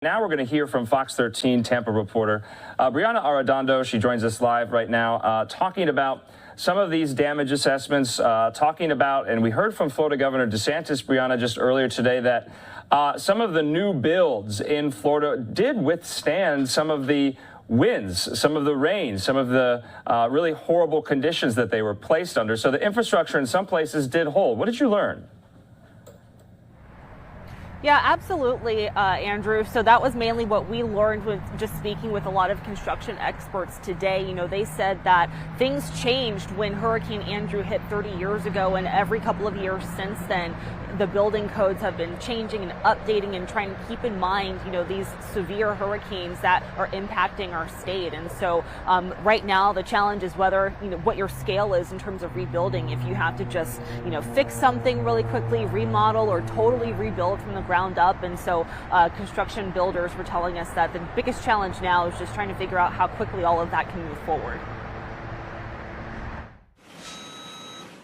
Now we're going to hear from Fox 13 Tampa reporter Brianna Arredondo. She joins us live right now talking about some of these damage assessments, talking about, and we heard from Florida Governor DeSantis, Brianna, just earlier today that some of the new builds in Florida did withstand some of the winds, some of the rain, some of the really horrible conditions that they were placed under. So the infrastructure in some places did hold. What did you learn? Yeah, absolutely, Andrew. So that was mainly what we learned with just speaking with a lot of construction experts today. You know, they said that things changed when Hurricane Andrew hit 30 years ago, and every couple of years since then, the building codes have been changing and updating and trying to keep in mind, you know, these severe hurricanes that are impacting our state. And so right now, the challenge is whether, you know, what your scale is in terms of rebuilding. If you have to just, you know, fix something really quickly, remodel, or totally rebuild from the ground up. And so construction builders were telling us that the biggest challenge now is just trying to figure out how quickly all of that can move forward.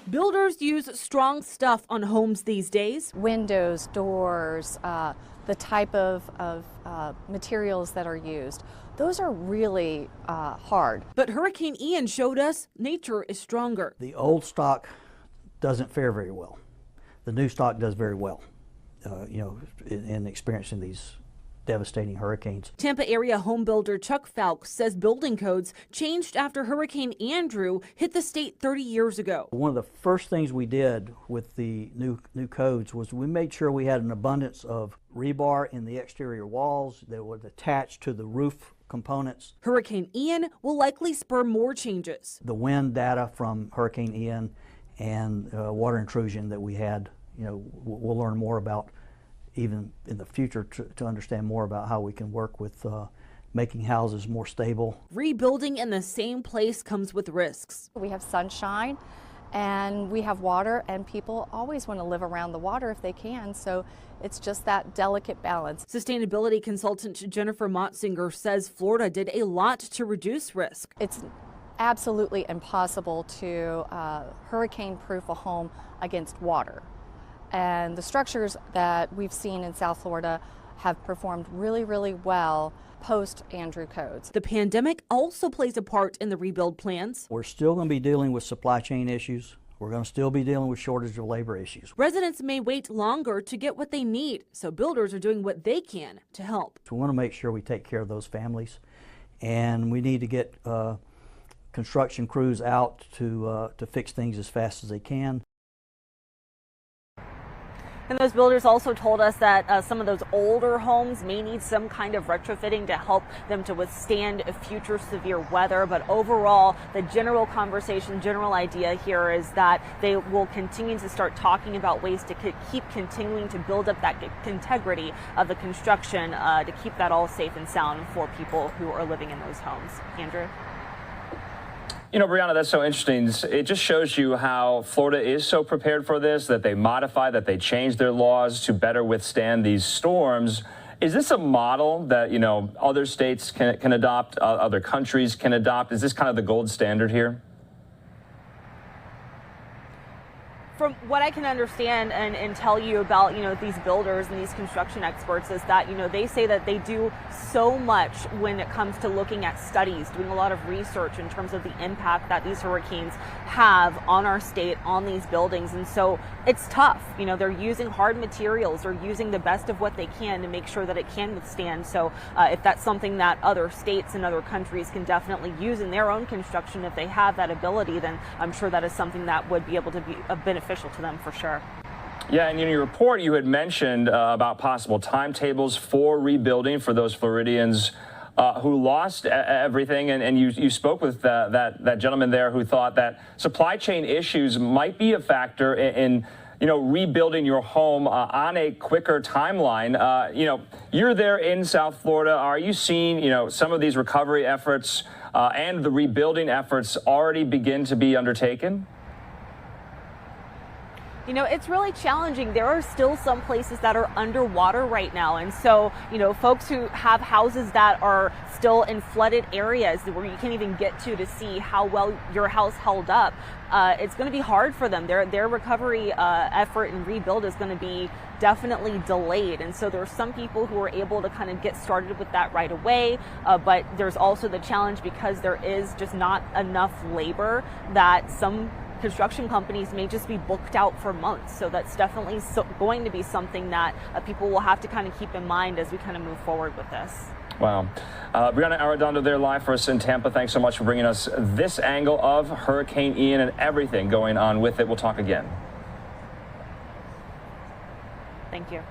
Builders use strong stuff on homes these days. Windows, doors, the type of materials that are used. Those are really hard. But Hurricane Ian showed us nature is stronger. The old stock doesn't fare very well. The new stock does very well, you know, in experiencing these devastating hurricanes. Tampa area home builder Chuck Falk says building codes changed after Hurricane Andrew hit the state 30 years ago. One of the first things we did with the new codes was we made sure we had an abundance of rebar in the exterior walls that was attached to the roof components. Hurricane Ian will likely spur more changes. The wind data from Hurricane Ian and water intrusion that we had, you know, we'll learn more about even in the future to understand more about how we can work with making houses more stable. Rebuilding in the same place comes with risks. We have sunshine and we have water, and people always want to live around the water if they can, so it's just that delicate balance. Sustainability consultant Jennifer Motzinger says Florida did a lot to reduce risk. It's absolutely impossible to hurricane-proof a home against water. And the structures that we've seen in South Florida have performed really, really well post-Andrew codes. The pandemic also plays a part in the rebuild plans. We're still going to be dealing with supply chain issues. We're going to still be dealing with shortage of labor issues. Residents may wait longer to get what they need, so builders are doing what they can to help. So we want to make sure we take care of those families, and we need to get construction crews out to fix things as fast as they can. And those builders also told us that some of those older homes may need some kind of retrofitting to help them to withstand future severe weather. But overall, the general conversation, general idea here is that they will continue to start talking about ways to keep continuing to build up that integrity of the construction to keep that all safe and sound for people who are living in those homes. Andrew? You know, Brianna, that's so interesting. It just shows you how Florida is so prepared for this, that they modify, that they change their laws to better withstand these storms. Is this a model that, you know, other states can adopt, other countries can adopt? Is this kind of the gold standard here? From what I can understand and tell you about, you know, these builders and these construction experts is that, you know, they say that they do so much when it comes to looking at studies, doing a lot of research in terms of the impact that these hurricanes have on our state, on these buildings. And so it's tough. You know, they're using hard materials or using the best of what they can to make sure that it can withstand. So if that's something that other states and other countries can definitely use in their own construction, if they have that ability, then I'm sure that is something that would be able to be a benefit to them for sure. Yeah, and in your report, you had mentioned about possible timetables for rebuilding for those Floridians who lost everything, and you spoke with that gentleman there who thought that supply chain issues might be a factor in you know, rebuilding your home on a quicker timeline. You know, you're there in South Florida. Are you seeing, you know, some of these recovery efforts and the rebuilding efforts already begin to be undertaken? You know, it's really challenging. There are still some places that are underwater right now. And so, you know, folks who have houses that are still in flooded areas where you can't even get to see how well your house held up, it's going to be hard for them. Their recovery effort and rebuild is going to be definitely delayed. And so there are some people who are able to kind of get started with that right away. But there's also the challenge because there is just not enough labor that some construction companies may just be booked out for months. So that's definitely going to be something that people will have to kind of keep in mind as we kind of move forward with this. Wow. Brianna Arredondo there live for us in Tampa. Thanks so much for bringing us this angle of Hurricane Ian and everything going on with it. We'll talk again. Thank you.